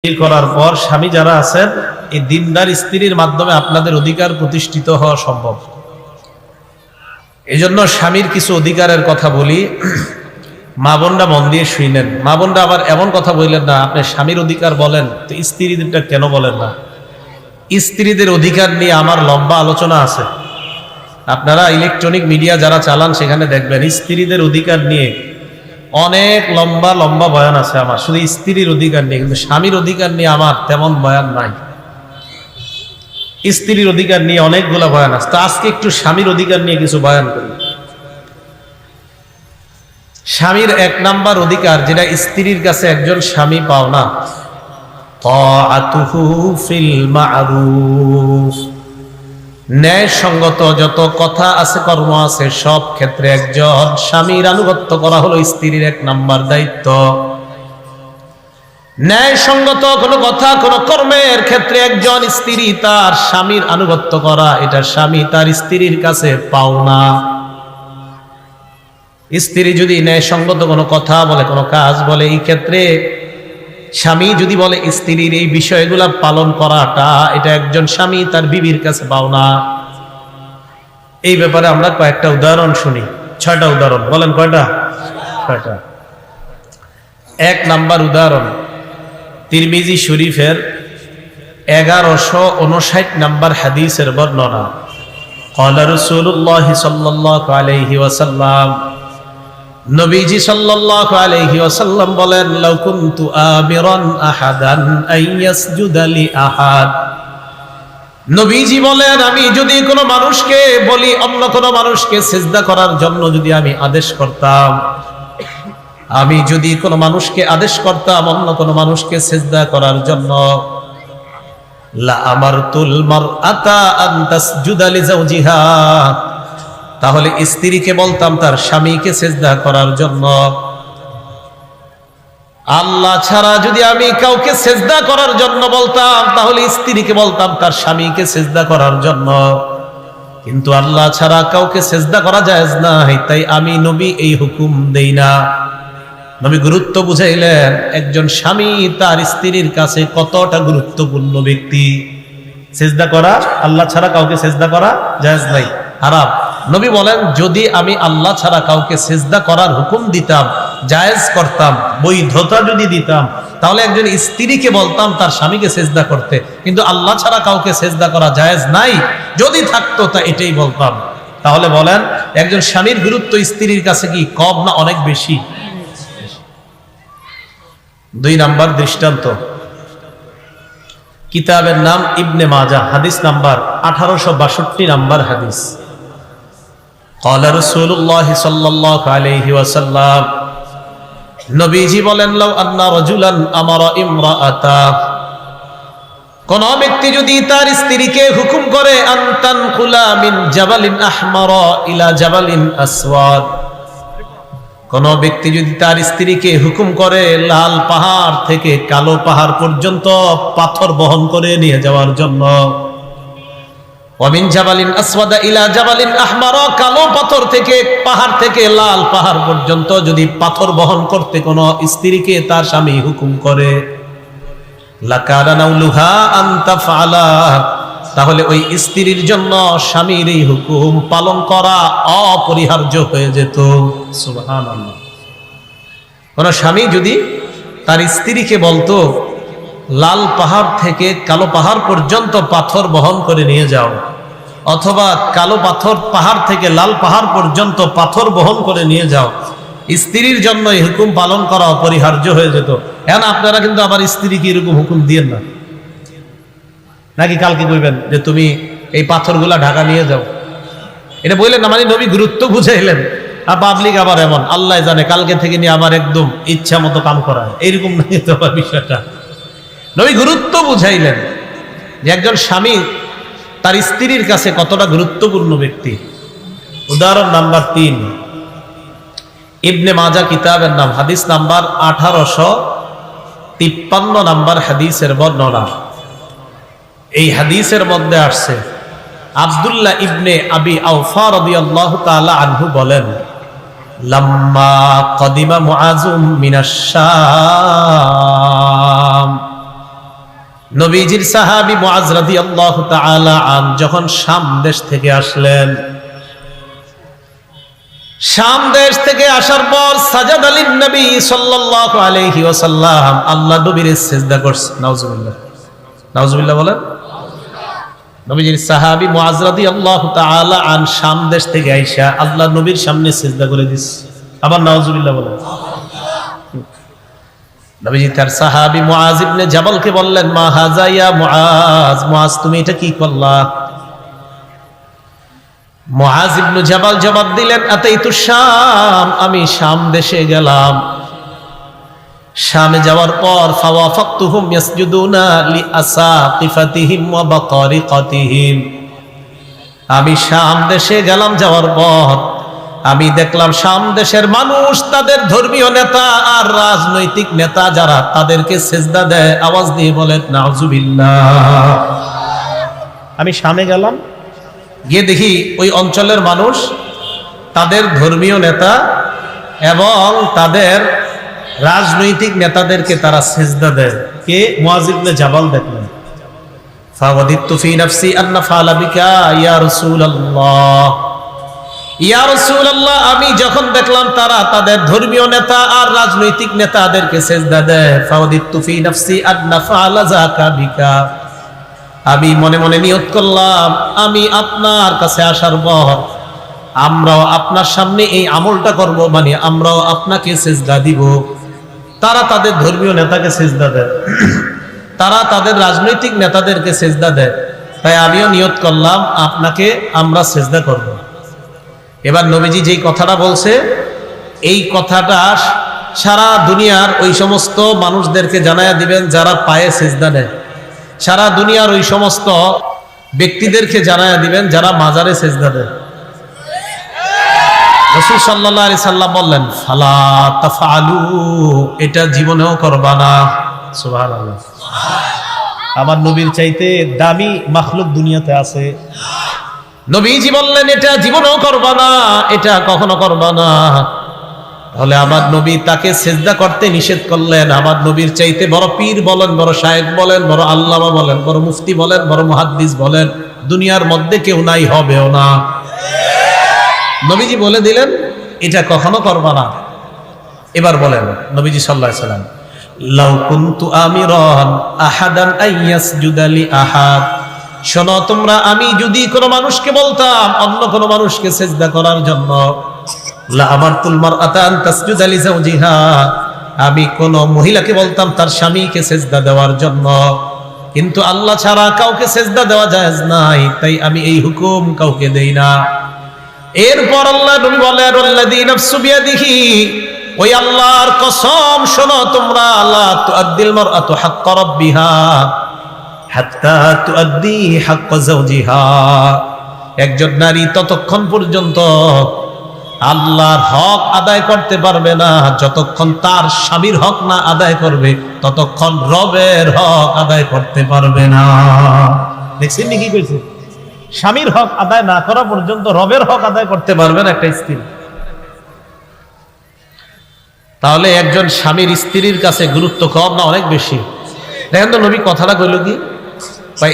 করার পর স্বামী যারা আছেন, এই দিনদার স্ত্রীর মাধ্যমে আপনাদের অধিকার প্রতিষ্ঠিত হওয়া সম্ভব। এই জন্য স্বামীর কিছু অধিকারের কথা বলি, মা বোনরা মন দিয়ে শুনেন। মা বোনরা আবার এমন কথা বললেন না, আপনি স্বামীর অধিকার বলেন তো স্ত্রীদেরটা কেন বলেন না? স্ত্রীদের অধিকার নিয়ে আমার লম্বা আলোচনা আছে। আপনারা ইলেকট্রনিক মিডিয়া যারা চালান সেখানে দেখবেন স্ত্রীদের অধিকার নিয়ে অনেক লম্বা লম্বা বয়ান আছে আমার, শুধু স্ত্রীর অধিকার নিয়ে। কিন্তু স্বামীর অধিকার নিয়ে আমার তেমন বয়ান নাই। স্ত্রীর অধিকার নিয়ে অনেকগুলো বয়ান আছে, তো আজকে একটু স্বামীর অধিকার নিয়ে কিছু বয়ান করি। স্বামীর এক নাম্বার অধিকার যেটা স্ত্রীর কাছে একজন স্বামী পাও না, তাআতুহু ফিল মা'রুফ। ন্যায়সঙ্গত যত কথা আছে, কর্ম আছে, সব ক্ষেত্রে একজন স্বামীর আনুগত্য করা হলো স্ত্রীর এক নাম্বার দায়িত্ব। ন্যায়সঙ্গত কোনো কথা, কোনো কর্মের ক্ষেত্রে একজন স্ত্রী তার স্বামীর আনুগত্য করা, এটা স্বামী তার স্ত্রীর কাছে পাওনা। স্ত্রী যদি ন্যায়সঙ্গত কোনো কথা বলে, কোনো কাজ বলে, এই ক্ষেত্রে স্বামী যদি বলে স্ত্রীর এই বিষয়গুলা পালন করাটা, এটা একজন স্বামী তার বিবির কাছে পাওনা। এই ব্যাপারে আমরা কয়েকটা উদাহরণ শুনি, 6টা উদাহরণ। বলেন কয়টা? 6টা। এক নাম্বার উদাহরণ তিরমিজি শরীফের 1159 নাম্বার হাদিসের বর্ণনা। ক্বালা রাসূলুল্লাহ সাল্লাল্লাহু আলাইহি ওয়াসাল্লাম, নবীজি সাল্লাল্লাহু আলাইহি ওয়াসাল্লাম বলেন, লাউ কুনতু আমিরান আহাদান আইয়াসজুদা লি আহাদ। নবীজি বলেন, আমি যদি কোনো মানুষকে বলি, অন্য কোনো মানুষকে সিজদা করার জন্য যদি আমি আদেশ করতাম, আমি যদি কোনো মানুষকে আদেশ করতাম অন্য কোনো মানুষকে সিজদা করার জন্য, লা আমারতুল মারআতা আন তাসজুদা লি যাওজিহা, তাহলে স্ত্রীকে বলতাম তার স্বামীকে সিজদা করার জন্য। আল্লাহ ছাড়া যদি আমি কাউকে সিজদা করার জন্য বলতাম, তাহলে স্ত্রীকে বলতাম তার স্বামীকে সিজদা করার জন্য। কিন্তু আল্লাহ ছাড়া কাউকে সিজদা করা জায়েজ নাই, তাই আমি নবী এই হুকুম দেই না। নবী গুরুত্ব বুঝাইলেন একজন স্বামী তার স্ত্রীর কাছে কতটা গুরুত্বপূর্ণ ব্যক্তি। সিজদা করা, আল্লাহ ছাড়া কাউকে সিজদা করা জায়েজ নাই, হারাম। নবী বলেন, যদি আমি আল্লাহ ছাড়া কাউকে সিজদা করার হুকুম দিতাম, জায়েজ করতাম, বৈধতা যদি দিতাম, তাহলে একজন স্ত্রীকে বলতাম তার স্বামীকে সিজদা করতে। কিন্তু আল্লাহ ছাড়া কাউকে সিজদা করা জায়েজ নাই, যদি থাকতো তা এটাই বলতাম। তাহলে বলেন, একজন স্বামীর গুরুত্ব স্ত্রীর কাছে কি কম না অনেক বেশি? 2 নাম্বার দৃষ্টান্ত, কিতাবের নাম ইবনে মাজাহ, হাদিস নাম্বার 1862 নাম্বার হাদিস। ক্বালা রাসূলুল্লাহ সাল্লাল্লাহু আলাইহি ওয়াসাল্লাম, নবীজি বলেন, লাউ আন্না রাজুলান আমারা ইমরাআতা, কোন ব্যক্তি যদি তার স্ত্রীকে হুকুম করে, আনতান কুলা মিন জাবালিন আহমারা ইলা জাবালিন আসওয়াদ, কোন ব্যক্তি যদি তার স্ত্রীকে হুকুম করে লাল পাহাড় থেকে কালো পাহাড় পর্যন্ত পাথর বহন করে নিয়ে যাওয়ার জন্য, ওয়ামিন জাবালিন আসওয়াদা ইলা জাবালিন আহমারা, কালো পাথর থেকে পাহাড় থেকে লাল পাহাড় পর্যন্ত যদি পাথর বহন করতে কোন স্ত্রীকে তার স্বামী হুকুম করে, লাকানা নাউলুহা আন তাফআলা, তাহলে ওই স্ত্রীর জন্য স্বামীর এই হুকুম পালন করা অপরিহার্য হয়ে যেত। সুবহানাল্লাহ। কোন স্বামী যদি তার স্ত্রীকে বলতো লাল পাহাড় থেকে কালো পাহাড় পর্যন্ত পাথর বহন করে নিয়ে যাও, অথবা কালো পাথর পাহাড় থেকে লাল পাহাড় পর্যন্ত পাথর বহন করে নিয়ে যাও, স্ত্রীর জন্য এই হুকুম পালন করা অপরিহার্য হয়ে যেত। এখন আপনারা কিন্তু আবার স্ত্রীকে এরকম হুকুম দিয়েন না, নাকি কালকে কইবেন যে তুমি এই পাথরগুলা ঢাকা নিয়ে যাও, এটা বললেন না, মানে নবী গুরুত্ব বুঝাইলেন। আর পাবলিক আবার এমন, আল্লাহ জানে, কালকে থেকে নিয়ে আবার একদম ইচ্ছা মতো কাম করা, এইরকম নাকি তো বিষয়টা। নবী গুরুত্ব বুঝাইলেন যে একজন স্বামী তার স্ত্রীর কাছে কতটা গুরুত্বপূর্ণ ব্যক্তি। উদাহরণ নাম্বার 3, ইবনে মাজাহ কিতাবের নাম, হাদিস নাম্বার 1853 নাম্বার হাদিসের বর্ণনা। এই হাদিসের মধ্যে আসছে, আব্দুল্লাহ ইবনে আবি আওফা রাদিয়াল্লাহু তাআলা আনহু বলেন, লাম্মা কদিমা মুআযুম মিনাশ শাম, নবীজির সাহাবী মুআজ রাদিয়াল্লাহু তাআলা আন যখন শাম দেশ থেকে আসলেন, শাম দেশ থেকে আসার পর সাজাদ আলিন নবী সাল্লাল্লাহু আলাইহি ওয়াসাল্লাম আল্লাহ নবীর সিজদা করছেন। নাউজুবিল্লাহ, নাউজুবিল্লাহ বলেন। নবীজির সাহাবী মুআজ রাদিয়াল্লাহু তাআলা আন শাম দেশ থেকে আইসা আল্লাহ নবীর সামনে সিজদা করে দিছে। আবার নাউজুবিল্লাহ বলেন। নবীজি তার সাহাবী মুআজ ইবনে জাবালকে বললেন, মা হাযা ইয়া মুআজ, মুআজ তুমি এটা কি করলা? মুআজ ইবনে জাবাল জবাব দিলেন, আতাইতু শাম, আমি শাম দেশে গেলাম। শামে যাওয়ার পর ফাওয়াফাকতুহুম ইয়াসজুদুনা লিআসাকিফাতিহিম ওয়া বাতারিকাতিহিম, আমি শাম দেশে গেলাম, যাওয়ার পর আমি দেখলাম শাম দেশের মানুষ তাদের ধর্মীয় নেতা আর রাজনৈতিক নেতা যারা তাদেরকে সিজদা দেয়। আওয়াজ দিয়ে বলেন নাউজুবিল্লাহ। আমি শামে গেলাম, গিয়ে দেখি ওই অঞ্চলের মানুষ তাদের ধর্মীয় নেতা এবং তাদের রাজনৈতিক নেতাদেরকে তারা সিজদা দেয়। কে? মুআজ ইবনে জাবাল দেখলেন। ফাওয়াদিতু ফি নাফসি আন্না ফাআলা বিকা ইয়া রাসূলুল্লাহ, ইয়া রাসূলুল্লাহ, আমি যখন দেখলাম তারা তাদের ধর্মীয় নেতা আর রাজনৈতিক নেতাদেরকে সিজদা দেয়, ফাওয়াদিতু ফি নাফসি আন্না ফাআলা যাকা বিকা, আমি মনে মনে নিয়ত করলাম আমি আপনার কাছে আসার পর আমরাও আপনার সামনে এই আমলটা করব, মানে আমরাও আপনাকে সিজদা দিব। তারা তাদের ধর্মীয় নেতাকে সিজদা দেয়, তারা তাদের রাজনৈতিক নেতাদেরকে সিজদা দেয়, তাই আমিও নিয়ত করলাম আপনাকে আমরা সিজদা করব। এবার নবীজি যেই কথাটা বলছে, এই কথাটা সারা দুনিয়ার ওই সমস্ত মানুষদেরকে জানায়া দিবেন যারা পায়ে সিজদা দেয়, সারা দুনিয়ার ওই সমস্ত ব্যক্তিদেরকে জানায়া দিবেন যারা মাজারে সিজদা দেয়। রাসূল সাল্লাল্লাহু আলাইহি সাল্লাম বললেন, ফালা তাফআলু, এটা জীবনেও করবা না। সুবহানাল্লাহ। আমার নবীর চাইতে দামি মাখলুক দুনিয়াতে আছে? নবীজি বললেন এটা জীবনেও করবা না, এটা কখনো করবা না। তাহলে আমার নবী তাকে সিজদা করতে নিষেধ করলেন। আমার নবীর চাইতে বড় পীর বলেন, বড় শায়েখ বলেন, বড় আল্লামা বলেন, বড় মুফতি বলেন, বড় মুহাদ্দিস বলেন, দুনিয়ার মধ্যে কেউ নাই, হবেও না। নবীজি বলে দিলেন এটা কখনো করবা না। এবার বলেন নবীজি সাল্লাল্লাহু আলাইহি সাল্লাম, লাউ কুনতু আমিরান আহাদান আইয়াসজুদা লি আহাদ, শোনো তোমরা, আমি যদি কোনো মানুষকে বলতাম অন্য কোনো মানুষকে সিজদা করার জন্য, লা আমারতুল মারআতা আন তাসজুদা লি যাওজিহা, আমি কোন মহিলাকে বলতাম তার স্বামীকে সিজদা দেওয়ার জন্য, কিন্তু আল্লাহ ছাড়া কাউকে সিজদা দেওয়া জায়েজ নাই, তাই আমি এই হুকুম কাউকে দেই না। এরপর আল্লাহ নবী বলেন, আল্লাযী নাফসু বিয়াদিহি, ওই আল্লাহর কসম, শোনো তোমরা, লা তুআদ্দিল মারআতু হাক্কা রাব্বিহা হাত্তা তুআদ্দি হাক্কা যাওজিহা, একজন নারী ততক্ষণ পর্যন্ত আল্লাহর হক আদায় করতে পারবে না যতক্ষণ তার স্বামীর হক না আদায় করবে, ততক্ষণ রবের হক আদায় করতে পারবে না। দেখছেন কি কইছে? স্বামীর হক আদায় না করা পর্যন্ত রবের হক আদায় করতে পারবে না একটা স্ত্রী। তাহলে একজন স্বামীর স্ত্রীর কাছে গুরুত্ব কম না অনেক বেশি? দেখেন তো নবী কথাটা কইল কি, ভাই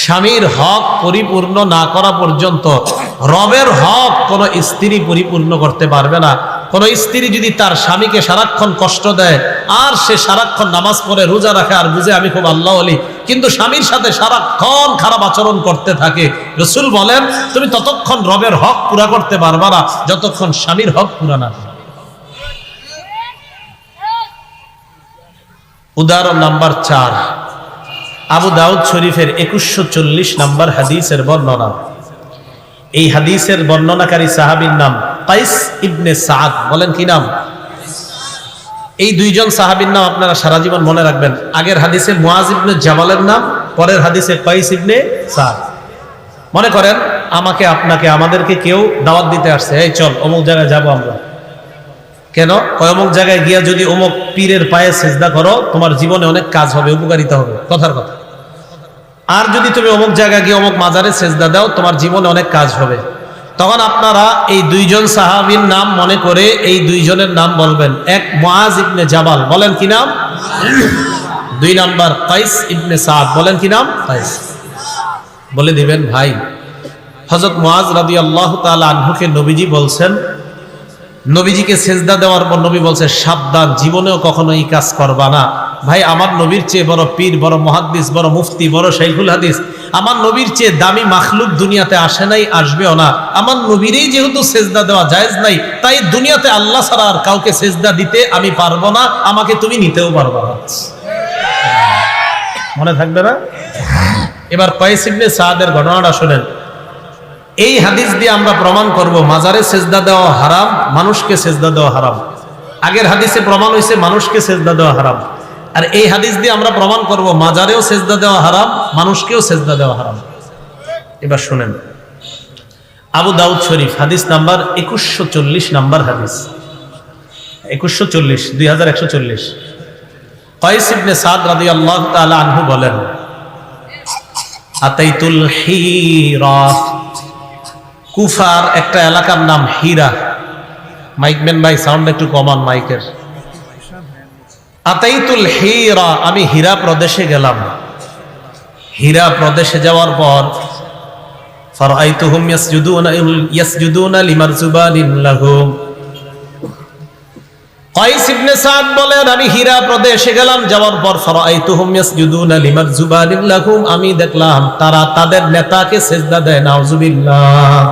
স্বামীর হক পরিপূর্ণ না করা পর্যন্ত রবের হক কোন স্ত্রী পরিপূর্ণ করতে পারবে না। কোন স্ত্রী যদি তার স্বামীকে সারাক্ষণ কষ্ট দেয় আর সে সারাক্ষণ নামাজ পড়ে রোজা রাখে আর বুঝে আমি খুব আল্লাহ ওলি, কিন্তু স্বামীর সাথে সারাক্ষণ খারাপ আচরণ করতে থাকে, রাসূল বলেন তুমি ততক্ষণ রবের হক পুরা করতে পারবা না যতক্ষণ স্বামীর হক পুরা না। উদাহরণ নাম্বার 4, আবু দাউদ শরীফের 2140 নম্বর হাদিসের বর্ণনা। এই হাদিসের বর্ণনাকারী সাহাবীর নাম কাইস ইবনে সাদ। বলেন কি নাম? এই দুইজন সাহাবীর নাম আপনারা সারা জীবন মনে রাখবেন। আগের হাদিসে মুআজ ইবনে জাবালের নাম, পরের হাদিসে কাইস ইবনে সাদ। মনে করেন আমাকে, আপনাকে, আমাদেরকে কেউ দাওয়াত দিতে আসছে, এই চল অমুক জায়গায় যাব আমরা। কেন? অমুক জায়গায় গিয়া যদি অমুক পীরের পায়ে সিজদা করো তোমার জীবনে অনেক কাজ হবে, উপকারিতা হবে, কথার কথা। আর যদি তুমি অমুক জায়গায় গিয়ে অমুক মাজারে সিজদা দাও তোমার জীবনে অনেক কাজ হবে। তখন আপনারা এই দুইজন সাহাবীর নাম মনে করে এই দুইজনের নাম বলবেন। এক মুআজ ইবনে জাবাল, বলেন কি নাম? 2 নাম্বার কাইস ইবনে সাদ। বলেন কি নাম? কাইস। বলে দিবেন ভাই, হযরত মুআজ রাদিয়াল্লাহু তাআলা আনহুকে নবীজি বলছেন, নবীজিকে সেজদা দেওয়ার পর নবী বলছে সাবধান, জীবনেও কখনো এই কাজ করবা না। ভাই, আমার নবীর চেয়ে বড় পীর, বড় মুহাদ্দিস, বড় মুফতি, বড় শাইখুল হাদিস, আমার নবীর চেয়ে দামি মাখলুক দুনিয়াতে আসে নাই, আসবেও না। আমার নবীরই যেহেতু সেজদা দেওয়া জায়েজ নাই, তাই দুনিয়াতে আল্লাহ ছাড়া আর কাউকে সেজদা দিতে আমি পারবো না, আমাকে তুমি নিতেও পারবা না। মনে থাকবে না? এবার কাইস ইবনে সাদের ঘটনাটা শুনেন। এই হাদিস দিয়ে আমরা প্রমাণ করব মাজারে সেজদা দেওয়া হারাম, মানুষকে সেজদা দেওয়া হারাম। আগের হাদিসে প্রমাণ হয়েছে মানুষকে সেজদা দেওয়া হারাম, আর এই হাদিস দিয়ে আমরা প্রমাণ করব মাজারেও সেজদা দেওয়া হারাম, মানুষকেও সেজদা দেওয়া হারাম। এবার শুনেন, আবু দাউদ শরীফ হাদিস নাম্বার 2140 নাম্বার হাদিস, 2140, 2140। কাইস ইবনে সাদ রাদিয়াল্লাহু তাআলা আনহু বলেন, আতাইতুল হিরা, কুফার একটা এলাকার নাম হীরা। মাইকম্যান ভাই সাউন্ড একটু কমান মাইকের। আতাইতুল হীরা, আমি হীরা প্রদেশে গেলাম। হীরা প্রদেশে যাওয়ার পর ফারাআইতুহুম ইয়াসজুদুনা লিমারজুবানিন লাহুম। কাইস ইবনে সাদ বলেন, আমি হীরা প্রদেশে গেলাম, যাওয়ার পর ফারাআইতুহুম ইয়াসজুদুনা লিমারজুবানিন লাহুম, আমি দেখলাম তারা তাদের নেতাকে সেজদা দেয়। নাউজুবিল্লাহ।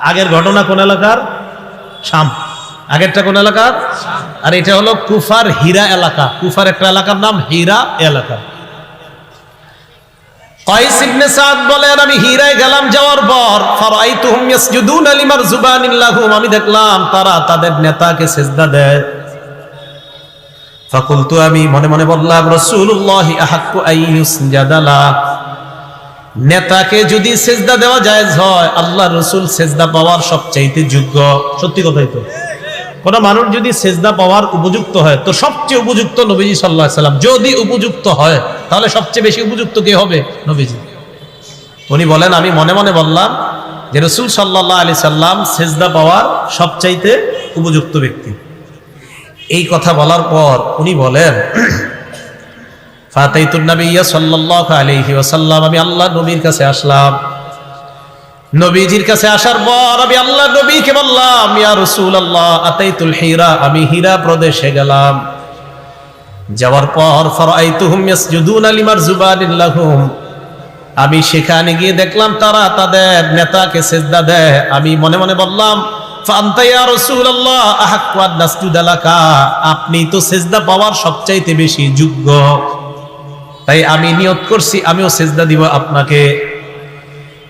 আগের ঘটনা কোন এলাকার? শাম। আগেরটা কোন এলাকার? আর এটা হলো কুফার হীরা এলাকা। কুফার একটা এলাকার নাম হীরা এলাকা। কাইস ইবনে সাদ বলেন, আমি হীরায় গেলাম, যাওয়ার পর ফারাআইতুহুম ইয়াসজুদুনা লিমারজুবানিন লাহুম, আমি দেখলাম তারা তাদের নেতাকে সেজদা দেয়। ফাকুলতু, আমি মনে মনে বললাম, রাসূলুল্লাহি আহাক্কু আইয়ুসজাদা লা, নেতাকে যদি সেজদা দেওয়া জায়েজ হয়, আল্লাহর রাসূল সেজদা পাওয়ার সবচাইতে যোগ্য। সত্যি কথাই তো, কোন মানুষ যদি সেজদা পাওয়ার উপযুক্ত হয় তো সবচেয়ে উপযুক্ত নবীজি সাল্লাল্লাহু আলাইহি সাল্লাম। যদি উপযুক্ত হয় তাহলে সবচেয়ে বেশি উপযুক্ত কে হবে? নবীজি। উনি বলেন, আমি মনে মনে বললাম যে রাসূল সাল্লাল্লাহু আলাইহি সাল্লাম সেজদা পাওয়ার সবচাইতে উপযুক্ত ব্যক্তি। এই কথা বলার পর উনি বলেন, ফাতাইতুন নাবিয়্যা সাল্লাল্লাহু আলাইহি ওয়াসাল্লাম, আমি আল্লাহর নবীর কাছে আসলাম। নবীজির কাছে আসার পর আমি আল্লাহ নবীকে বললাম, ইয়া রাসূলুল্লাহ আতাইতুল হীরা, আমি হীরা প্রদেশে গেলাম। যাওয়ার পর ফারাআইতুহুম ইয়াসজুদুনা লিমারজুবানিন লাহুম, আমি সেখানে গিয়ে দেখলাম তারা তাদের নেতাকে সেজদা দেয়। আমি মনে মনে বললাম, ফাআনতা ইয়া রাসূলুল্লাহ আহাক্কু আন নাসজুদা লাকা, আপনি তো সেজদা পাওয়ার সবচাইতে বেশি যোগ্য, তাই আমি নিয়ত করছি আমিও সেজদা দিব আপনাকে।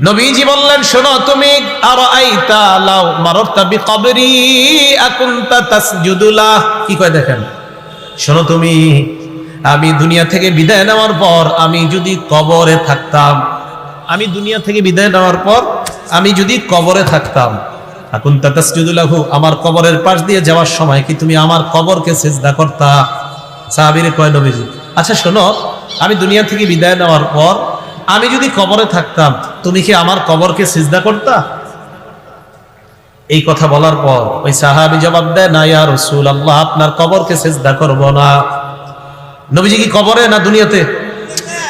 নবীজি বললেন, শোনো, তুমি আরাআইতা লাউ মাররতা বিকবরি আকুনতা তাসজুদু লাহ। কি কয় দেখেন, শোনো, তুমি আমি দুনিয়া থেকে বিদায় নেওয়ার পর আমি যদি কবরে থাকতাম, আমি দুনিয়া থেকে বিদায় নেওয়ার পর আমি যদি কবরে থাকতাম, আকুনতা তাসজুদু লাহু, আমার কবরের পাশ দিয়ে যাওয়ার সময় কি তুমি আমার কবরকে সিজদা করতা? সাহাবীরে কয় নবীজি, আচ্ছা শোনো, আমি দুনিয়া থেকে বিদায় নেওয়ার পর আমি যদি কবরে থাকতাম, তুমি কি আমার কবরকে সিজদা করতা? এই কথা বলার পর ওই সাহাবী জবাব দেয়, না ইয়া রাসূলুল্লাহ, আপনার কবরকে সিজদা করব না। নবীজি কি কবরে না দুনিয়াতে?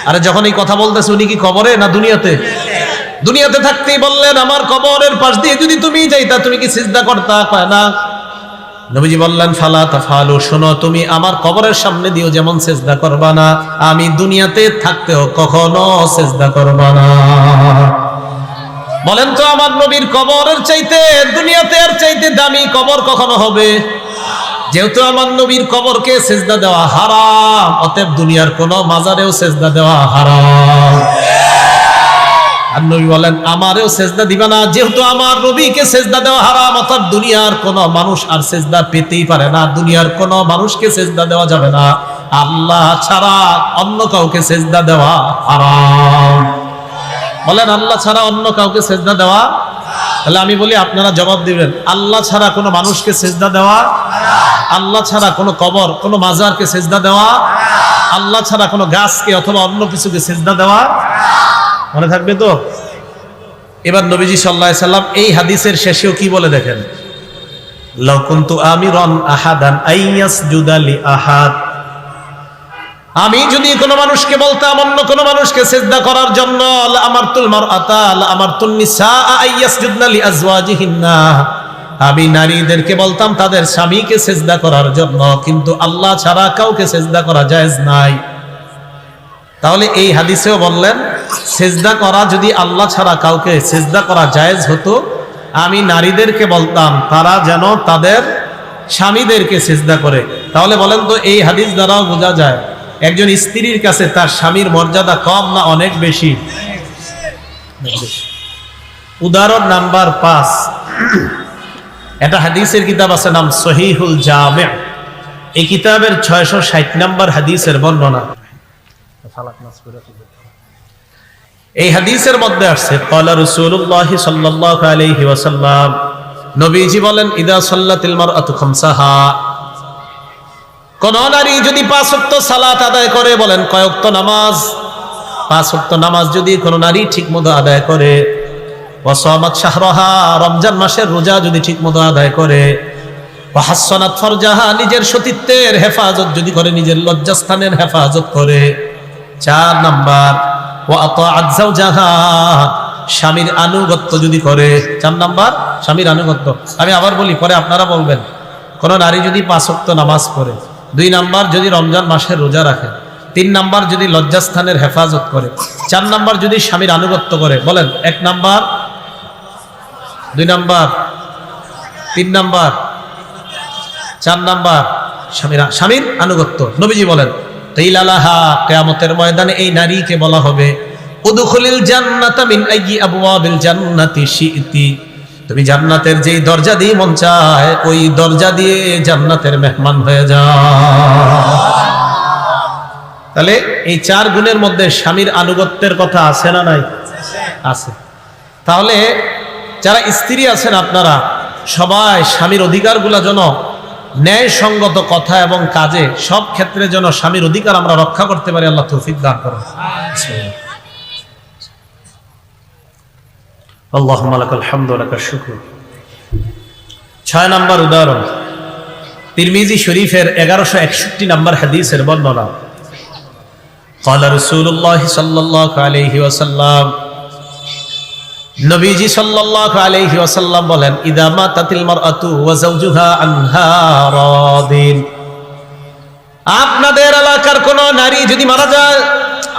আরে যখন এই কথা বলতেছে উনি কি কবরে না দুনিয়াতে? দুনিয়াতে থাকতেই বললেন, আমার কবরের পাশ দিয়ে যদি তুমি যাইতা তুমি কি সিজদা করতা? কয় না। নবীজি বললেন, ফালা তাফালু, শোনো, তুমি আমার কবরের সামনে দিও যেমন সিজদা করবা না, আমি দুনিয়াতে থাকতেও কখনো সিজদা করবা না। বলেন তো, আমার নবীর কবরের চাইতে দুনিয়াতে আর চাইতে দামি কবর কখনো হবে? যেহেতু আমার নবীর কবরকে সিজদা দেওয়া হারাম, অতএব দুনিয়ার কোন মাজারেও সিজদা দেওয়া হারাম। আর নবী বলেন, আমারেও সিজদা দিবা না, যেহেতু আমার নবীকে সিজদা দেওয়া হারাম, অর্থাৎ দুনিয়ার কোন মানুষ আর সিজদা পেতেই পারে না, দুনিয়ার কোন মানুষকে সিজদা দেওয়া যাবে না, আল্লাহ ছাড়া অন্য কাউকে সিজদা দেওয়া হারাম। বলেন, আল্লাহ ছাড়া অন্য কাউকে সিজদা দেওয়া? তাহলে আমি বলি, আপনারা জবাব দিবেন, আল্লাহ ছাড়া কোনো মানুষকে সিজদা দেওয়া, আল্লাহ ছাড়া কোনো কবর, কোনো মাজারকে সিজদা দেওয়া, আল্লাহ ছাড়া কোনো গাছকে অথবা অন্য কিছুকে সিজদা দেওয়া। মনে থাকবে তো? এবার নবীজি সাল্লাল্লাহু আলাইহি সাল্লাম এই হাদিসের শেষেও কি বলে দেখেন, লাউ কুনতু আমিরান আহাদান আইয়াসজুদা লি আহাদ, আমি যদি কোনো মানুষকে বলতাম অন্য কোনো মানুষকে সিজদা করার জন্য, আমারতুল মারআতা আমারতুন নিসা আইয়াসজুদনা লিআজওয়াজিহিন্না, আমি নারীদেরকে বলতাম তাদের স্বামীকে সিজদা করার জন্য, কিন্তু আল্লাহ ছাড়া কাউকে সিজদা করা জায়েজ নাই। তাহলে এই হাদিসেও বললেন সিজদা করা যদি আল্লাহ ছাড়া কাউকে সিজদা করা জায়েজ হতো, আমি নারীদেরকে বলতাম তারা যেন তাদের স্বামীদেরকে সিজদা করে। তাহলে বলেন তো এই হাদিস দ্বারাও বোঝা যায় একজন স্ত্রীর কাছে তার স্বামীর মর্যাদা কম না অনেক বেশি? উদাহরণ নাম্বার 5, এটা হাদিসের কিতাব আছে, নাম সহিহুল জামি'। এই কিতাবের 660 নম্বর হাদিসের বর্ণনা। এই হাদিসের মধ্যে আসছে ক্বালা রাসূলুল্লাহ সাল্লাল্লাহু আলাইহি ওয়াসাল্লাম, নবীজি বলেন ইদা সাল্লাতিল মারআতু খামসাহা, কোন নারী যদি 5 ওয়াক্ত সালাত আদায় করে, বলেন কয় ওয়াক্ত নামাজ? 5 ওয়াক্ত নামাজ যদি কোন নারী ঠিকমতো আদায় করে, ওয়া সামাত শাহরাহা, রমজান মাসের রোজা যদি ঠিকমতো আদায় করে, ওয়া হাসসানাত ফারজাহা, নিজের সতীত্বের হেফাজত যদি করে, নিজের লজ্জাস্থানের হেফাজত করে। 4 নাম্বার ওয়া আতাআত যাওজাহা, স্বামীর আনুগত্য যদি করে। 4 নাম্বার স্বামীর আনুগত্য। আমি আবার বলি, পরে আপনারা বলবেন। কোন নারী যদি 5 ওয়াক্ত নামাজ পড়ে, 2 নাম্বার যদি রমজান মাসের রোজা রাখে, 3 নাম্বার যদি লজ্জাস্থানের হেফাজত করে, 4 নাম্বার যদি স্বামীর আনুগত্য করে। বলেন 1 নাম্বার, 2 নাম্বার, 3 নাম্বার, 4 নাম্বার স্বামীর আনুগত্য। নবীজি বলেন কিলালাহা, কিয়ামতের ময়দানে এই নারীকে বলা হবে উদখুলিল জান্নাতা মিন আইয়ি আবওয়াবিল জান্নাতি শি'তি, তুমি জান্নাতের যেই দরজা দিয়ে মন চায় ওই দরজা দিয়ে জান্নাতের মেহমান হয়ে যাও। তাহলে এই 4 গুণের মধ্যে স্বামীর আনুগত্যের কথা আছে না নাই? আছে। তাহলে যারা স্ত্রী আছেন আপনারা সবাই স্বামীর অধিকারগুলো যেন ন্যায়সঙ্গত কথা এবং কাজে সব ক্ষেত্রে যেন স্বামীর অধিকার আমরা রক্ষা করতে পারি, আল্লাহ তৌফিক দান করুন। আল্লাহুম্মা লাকাল হামদু ওয়া লাকাশ শুকর। 6 নাম্বার উদাহরণ, তিরমিজি শরীফের 1161 নম্বর হাদিসের বর্ণনা। ক্বালা রাসূলুল্লাহ সাল্লাল্লাহু আলাইহি ওয়াসাল্লাম, নবীজি সাল্লাল্লাহু আলাইহি ওয়াসাল্লাম বলেন ইদা মাতাতিল মারআতু ওয়া যাওজুহা আনহা রাদিন, আপনাদের এলাকার কোন নারী যদি মারা যায়,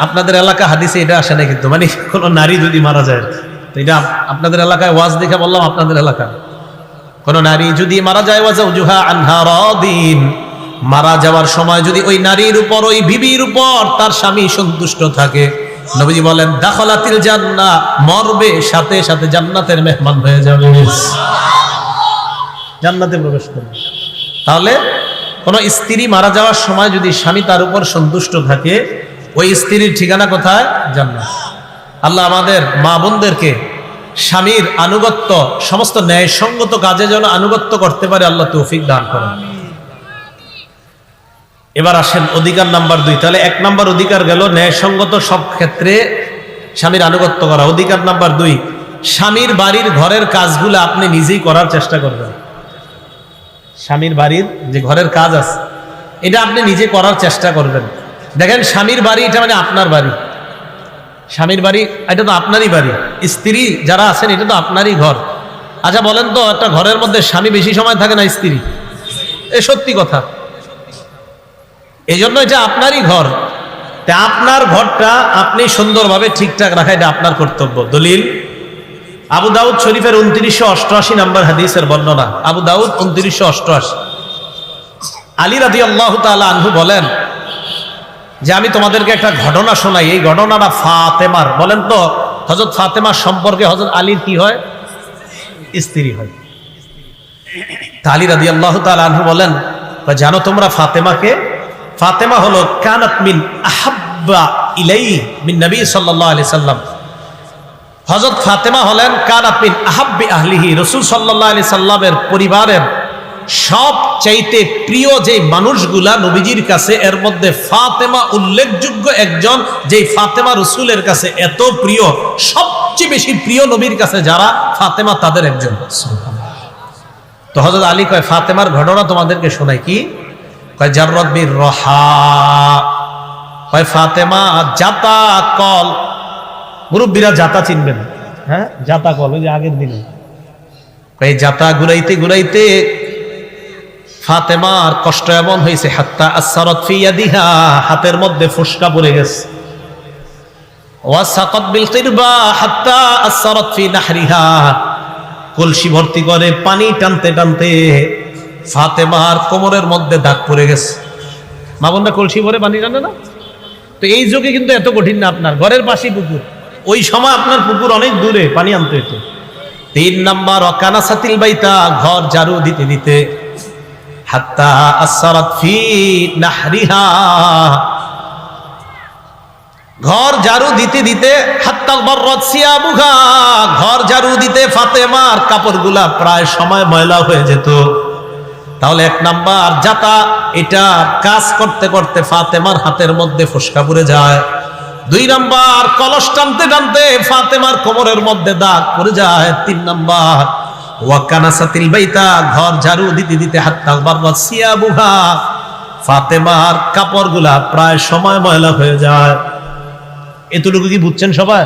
আপনাদের এলাকা হাদিসে এটা আসে না কিন্তু, মানে কোন নারী যদি মারা যায়, তো এটা আপনাদের এলাকায় ওয়াজ দেখে বললাম আপনাদের এলাকা। কোন নারী যদি মারা যায়, ওয়া যাওজুহা আনহা রাদিন, মারা যাওয়ার সময় যদি ওই নারীর উপর, ওই বিবির উপর তার স্বামী সন্তুষ্ট থাকে, নবীজি বলেন দাখালাতিল জান্নাহ, মরবে সাথে সাথে জান্নাতের মেহমান হয়ে যাবে, জান্নাতে প্রবেশ করবে। তাহলে কোন স্ত্রী মারা যাওয়ার সময় যদি স্বামী তার উপর সন্তুষ্ট থাকে, ওই স্ত্রীর ঠিকানা কোথায়? জান্নাত। আল্লাহ আমাদের মা বোনদেরকে স্বামীর আনুগত্য, সমস্ত ন্যায়সঙ্গত কাজে যেন আনুগত্য করতে পারে, আল্লাহ তৌফিক দান করেন। এবার আসেন অধিকার নাম্বার 2। তাহলে 1 নাম্বার অধিকার গেল ন্যায়সঙ্গত সব ক্ষেত্রে স্বামীর আনুগত্য করা। অধিকার নাম্বার 2, স্বামীর বাড়ির ঘরের কাজগুলো আপনি নিজেই করার চেষ্টা করবেন। স্বামীর বাড়ির যে ঘরের কাজ আছে এটা আপনি নিজে করার চেষ্টা করবেন। দেখেন স্বামীর বাড়ি এটা মানে আপনার বাড়ি, স্বামীর বাড়ি এটা তো আপনারই বাড়ি, স্ত্রী যারা আছেন এটা তো আপনারই ঘর। আচ্ছা বলেন তো, একটা ঘরের মধ্যে স্বামী বেশি সময় থাকে না স্ত্রী? এ সত্যি কথা। এই জন্য এটা আপনারই ঘর, তা আপনার ঘরটা আপনি সুন্দরভাবে ঠিকঠাক রাখা এটা আপনার কর্তব্য। দলিল আবু দাউদ শরীফের 2988 নম্বর হাদিসের বর্ণনা। আবু দাউদ 2988। আলী রাদিয়াল্লাহু তাআলা আনহু বলেন যে আমি তোমাদেরকে একটা ঘটনা শোনাই, এই ঘটনাটা ফাতেমার। বলেন তো হযরত ফাতেমার সম্পর্কে হযরত আলীর কি হয়? স্ত্রী হয়। আলী রাদিয়াল্লাহু তাআলা আনহু বলেন, জানো তোমরা ফাতেমাকে? ফাতেমা হলো কানাত মিন আহাব্বা ইলাইহি মিন নবী সাল্লাল্লাহু আলাইহি সাল্লাম। হযরত ফাতেমা হলেন কানাত মিন আহাব্বি আহলিহি, রাসূল সাল্লাল্লাহু আলাইহি সাল্লামের পরিবারের সবচাইতে প্রিয় যে মানুষগুলা নবীজির কাছে, এর মধ্যে ফাতেমা উল্লেখযোগ্য একজন, যেই ফাতেমা রাসূলের কাছে এত প্রিয়, সবচেয়ে বেশি প্রিয় নবীর কাছে যারা, ফাতেমা তাদের একজন। তো হযরত আলী কয় ফাতেমার ঘটনা তোমাদেরকে শোনাই। কি কয়? জাররাত বির রাহা, কয় ফাতেমা জাতা কল, মুরব্বীরা জাতা চিনবেন, হ্যাঁ জাতা কল, ওই যে আগের দিনে এই জাতা ঘুরাইতে ঘুরাইতে ফাতেমার কষ্ট এমন হয়েছে, হাত্তা আসসারাত ফি ইয়াদিহা, হাতের মধ্যে ফোসকা পড়ে গেছে, ওয়াসাকাত বিল কিরবা হাত্তা আসসারাত ফি নাহরিহা, কলসি ভর্তি করে পানি টানতে টানতে ফাতেমার কোমরের মধ্যে দাগ পড়ে গেছে। মা বোনরা কলসি ভরে পানি টানে না? তো এই যুগে কিন্তু এত কঠিন না, আপনার ঘরের পাশেই পুকুর, ওই সময় আপনার পুকুর অনেক দূরে, পানি আনতে হতো। 3 নাম্বার ওয়াকানাসাতিল বাইতা, ঘর ঝাড়ু দিতে দিতে হাত্তা আসসারাত ফি নাহরিহা, ঘর ঝাড়ু দিতে দিতে হাত্তা বাররাত সিয়াবুহা, ঘর ঝাড়ু দিতে ফাতেমার কাপড়গুলা প্রায় সময় ময়লা হয়ে যেত। তাহলে 1 নাম্বার জাতা, এটা কাজ করতে করতে ফাতেমার হাতের মধ্যে ফোসকা পড়ে যায়। 2 নাম্বার কলস টানতে টানতে ফাতেমার কোমরের মধ্যে দাগ পড়ে যায়। 3 নাম্বার ওয়াকানাসাতিল বাইতা, ঘর ঝাড়ু দিতে দিতে হাত্তা বাররাত সিয়াবুহা, ফাতেমার কাপড়গুলা প্রায় সময় ময়লা হয়ে যায়। এতটুকু কি বুঝছেন সবাই?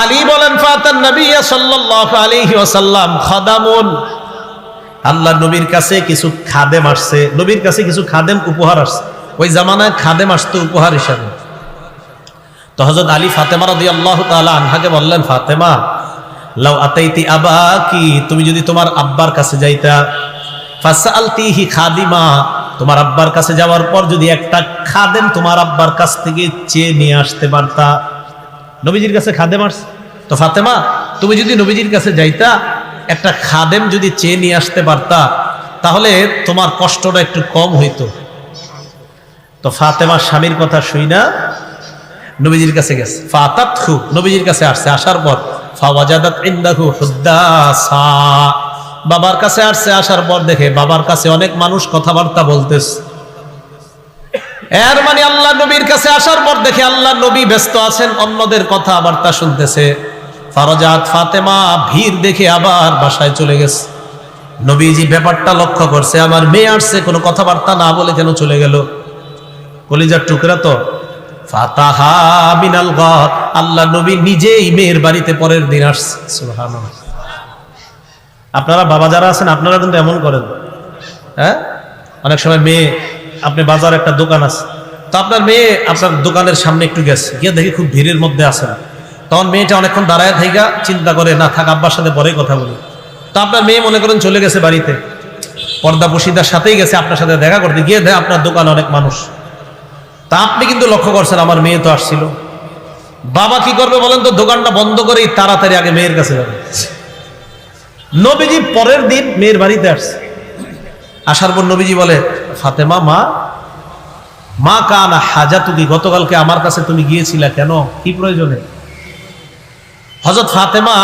আলী বলেন ফাতান নবী সাল্লাল্লাহু আলাইহি ওয়াসাল্লাম খাদামুন, আল্লাহ নবীর কাছে কিছু খাদেম আসছে, নবীর কাছে কিছু খাদেম উপহার আসছে। ওই জামানায় খাদেম আসতো উপহার হিসাবে। তো হযরত আলী ফাতেমা রাদিয়াল্লাহু তাআলা আনহাকে বললেন, ফাতেমা লাউ আতাইতি আবাকি, তুমি যদি তোমার আব্বার কাছে যাইতা, ফাসআলতিহি খাদিমা, তোমার আব্বার কাছে যাওয়ার পর যদি একটা খাদেম তোমার আব্বার কাছ থেকে চেয়ে নিয়ে আসতে পারতা। নবীজির কাছে খাদেম আসছে, তো ফাতেমা তুমি যদি নবীজির কাছে যাইতা, একটা খাদেম যদি চেয়ে নিয়ে আসতে পারতা, তাহলে তোমার কষ্টটা একটু কম হইতো। তো ফাতেমা স্বামীর কথা শুইনা নবীজির কাছে গেছে। ফাতাতহু, নবীজির কাছে আসছে, আসার পর ফাওয়াজাদাত ইনদাহু হুদ্দাসা, বাবার কাছে আসছে, আসার পর দেখে বাবার কাছে অনেক মানুষ কথাবার্তা বলতেছে। এর মানে আল্লাহ নবীর কাছে আসার পর দেখে আল্লাহ নবী ব্যস্ত আছেন, অন্যদের কথাবার্তা শুনতেছে। ফারাজাত, ফাতেমা ভিড় দেখে আবার বাসায় চলে গেছে। নবীজি ব্যাপারটা লক্ষ্য করছে, আমার মেয়ে আসছে, কোনো কথাবার্তা না বলে কেন চলে গেল? কলিজার টুকরা তো। ফাতাহা মিনাল গাদ, আল্লাহ নবী নিজেই মেয়ের বাড়িতে পরের দিন আসছে। সুবহানাল্লাহ। আপনারা বাবা যারা আছেন, আপনারা কিন্তু এমন করেন, হ্যাঁ অনেক সময় মেয়ে, আপনি বাজার একটা দোকান আছে, তো আপনার মেয়ে আপনার দোকানের সামনে একটু গেছে, গিয়ে দেখি খুব ভিড়ের মধ্যে আছে না, তখন মেয়েটা অনেকক্ষণ দাঁড়ায় থাইকা চিন্তা করে, না থাক আব্বার সাথে পরে কথা বলি। তো আপনার মেয়ে মনে করেন চলে গেছে বাড়িতে, পর্দা বসিদার সাথেই গেছে আপনার সাথে দেখা করতে, গিয়ে দেয় আপনার দোকানে অনেক মানুষ। তা আপনি কিন্তু লক্ষ্য করছেন আমার মেয়ে তো আসছিল। বাবা কি করবে বলেন তো? দোকানটা বন্ধ করেই তাড়াতাড়ি আগে মেয়ের কাছে যাবে। নবীজি পরের দিন মেয়ের বাড়িতে আসছে, আসার পর নবীজি বলে, ফাতেমা মা, মা কানা হাজাতুকি, গতকালকে আমার কাছে তুমি গিয়েছিলা কেন, কি প্রয়োজনে? হযরত ফাতেমা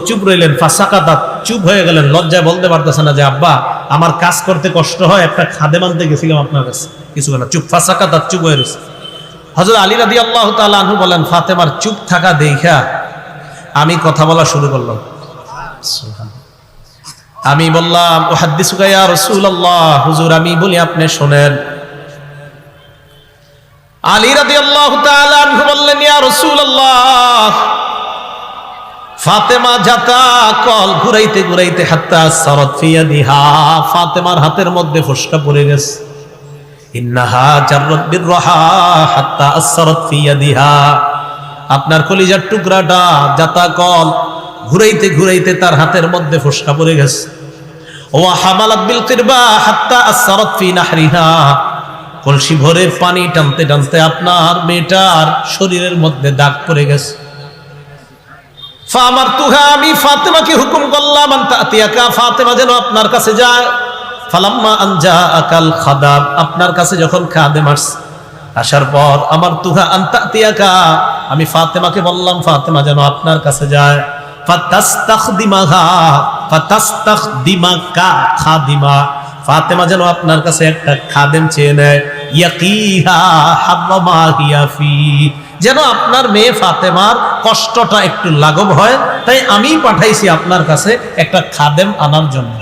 চুপ রইলেন। ফাসাকাতাত, চুপ হয়ে গেলেন, লজ্জায় বলতে পারতেছে না যে আব্বা আমার কাজ করতে কষ্ট হয়, একটা খাদেম আনতে গেছিলাম আপনার কাছে, কিছু না। চুপ, ফাসাকাতাত, চুপ হয়ে রয়েছে। হযরত আলী রাদিয়াল্লাহু তাআলা আনহু বলেন, ফাতেমার চুপ থাকা দেখা আমি কথা বলা শুরু করলাম। আমি বললাম, উহাদ্দিসুকা ইয়া রাসূলুল্লাহ, হুজুর আমি বলি আপনি শুনেন। আলী রাদিয়াল্লাহু তাআলা আনহু বললেন, ইয়া রাসূলুল্লাহ, ফাতেমা জাতা কল ঘুরাইতে ঘুরাইতে হাত্তা সারাত ফি ইয়াদিহা, ফাতেমার হাতের মধ্যে ফোসকা পড়ে গেছে। ইন্নাহা জাররাত বিররাহা হাত্তা আসসারাত ফি ইয়াদিহা, আপনার কলিজার টুকরাটা জাতা কল ঘুরাইতে ঘুরাইতে তার হাতের মধ্যে ফোসকা পড়ে গেছে। ওয়া হামালাত বিল কিরবা হাত্তা আসসারাত ফি নাহরিহা, কলসি ভরে পানি টানতে টানতে আপনার মেয়েটার শরীরের মধ্যে দাগ পড়ে গেছে। ফামারতুহা, আমি ফাতেমাকে হুকুম করলাম, আন তাতিয়াকা, ফাতেমা যেন আপনার কাছে যায়। ফালাম্মা আন জাআকাল খাদাম, আপনার কাছে যখন খাদেম আসে, আসার পর আমার তুহা আন তাতিয়াকা, আমি ফাতেমাকে বললাম ফাতেমা যেন আপনার কাছে যায়। ফাতাস্তাখদিমাহা, ফাতাস্তাখদিমাকা খাদিমা, ফাতেমা যেন আপনার কাছে একটা খাদেম চেয়ে নেয়। ইয়াকিহা হাররামা হিয়া ফি, যেন আপনার মেয়ে ফাতেমার কষ্টটা একটু লাঘব হয়, তাই আমি পাঠাইছি আপনার কাছে একটা খাদেম আনার জন্য।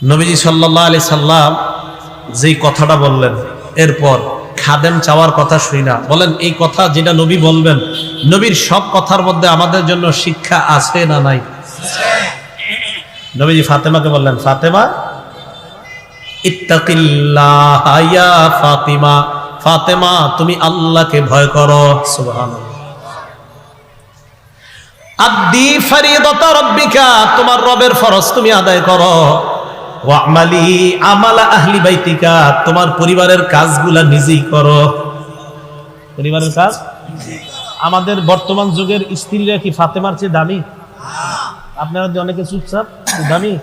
নবীজি সাল্লাল্লাহু আলাইহি সাল্লাম যেই কথাটা বললেন, এরপর খাদেম চাওয়ার কথা শুই না, বলেন এই কথা যেটা নবী বলবেন, নবীর সব কথার মধ্যে আমাদের জন্য শিক্ষা আছে না নাই? নবীজি ফাতেমাকে বললেন, ফাতেমা ইত্তাকিল্লাহ ইয়া ফাতিমা, ফাতেমা তুমি আল্লাহকে ভয় করো। সুবহানাল্লাহ। আদ্দি ফরিদাতা রাব্বিকা, তোমার রবের ফরজ তুমি আদায় করো। ওয়ামালি আমালা আহলি বাইতিকা, তোমার পরিবারের কাজগুলা নিজেই করো। পরিবারের কাজ আমাদের বর্তমান যুগের স্ত্রীরা কি ফাতেমার চেয়ে দামি? আপনারা অনেকে চুপচাপ, দামি?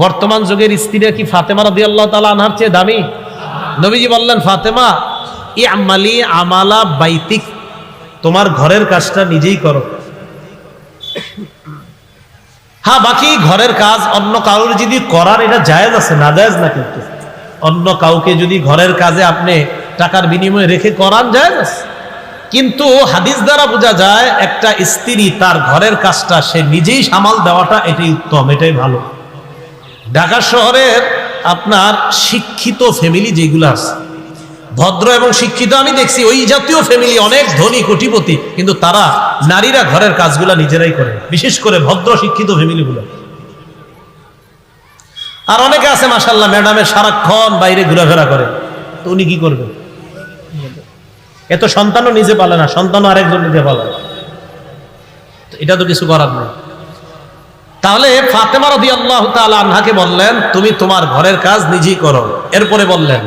বর্তমান যুগের স্ত্রীরা কি ফাতেমা রাদিয়াল্লাহু তাআলা আনহার চেয়ে দামি? নবীজি বললেন, ফাতেমা আমালি আমালা বাইতিক, তোমার ঘরের কাজটা নিজেই করো। হ্যাঁ, বাকি ঘরের কাজ অন্য কারোর যদি করার এটা জায়েজ আছে, না জায়েজ না, কিন্তু অন্য কাউকে যদি ঘরের কাজে আপনি টাকার বিনিময়ে রেখে করান জায়েজ আছে। কিন্তু হাদিস দ্বারা বোঝা যায় একটা স্ত্রী তার ঘরের কাজটা সে নিজেই সামাল দেওয়াটা এটাই উত্তম, এটাই ভালো। ঢাকা শহরের আপনার শিক্ষিত ফ্যামিলি যেগুলো আছে, ভদ্র এবং শিক্ষিত, আমি দেখছি ওই জাতীয় ফ্যামিলি অনেক ধনী কোটিপতি, কিন্তু তারা নারীরা ঘরের কাজগুলা নিজেরাই করে, বিশেষ করে ভদ্র শিক্ষিত ফ্যামিলিগুলো। আর অনেকে আছে মাশাআল্লাহ ম্যাডামের সারাক্ষণ বাইরে ঘোরাফেরা করে, তো উনি কি করবেন? এত সন্তানও নিজে পালে না, সন্তানও আরেকজন নিজে পালে, এটা তো কিছু করার নেই। তাহলে ফাতেমা রাদিয়াল্লাহু তাআলা আনহাকে বললেন, তুমি তোমার ঘরের কাজ নিজেই করো। এরপরে বললেন,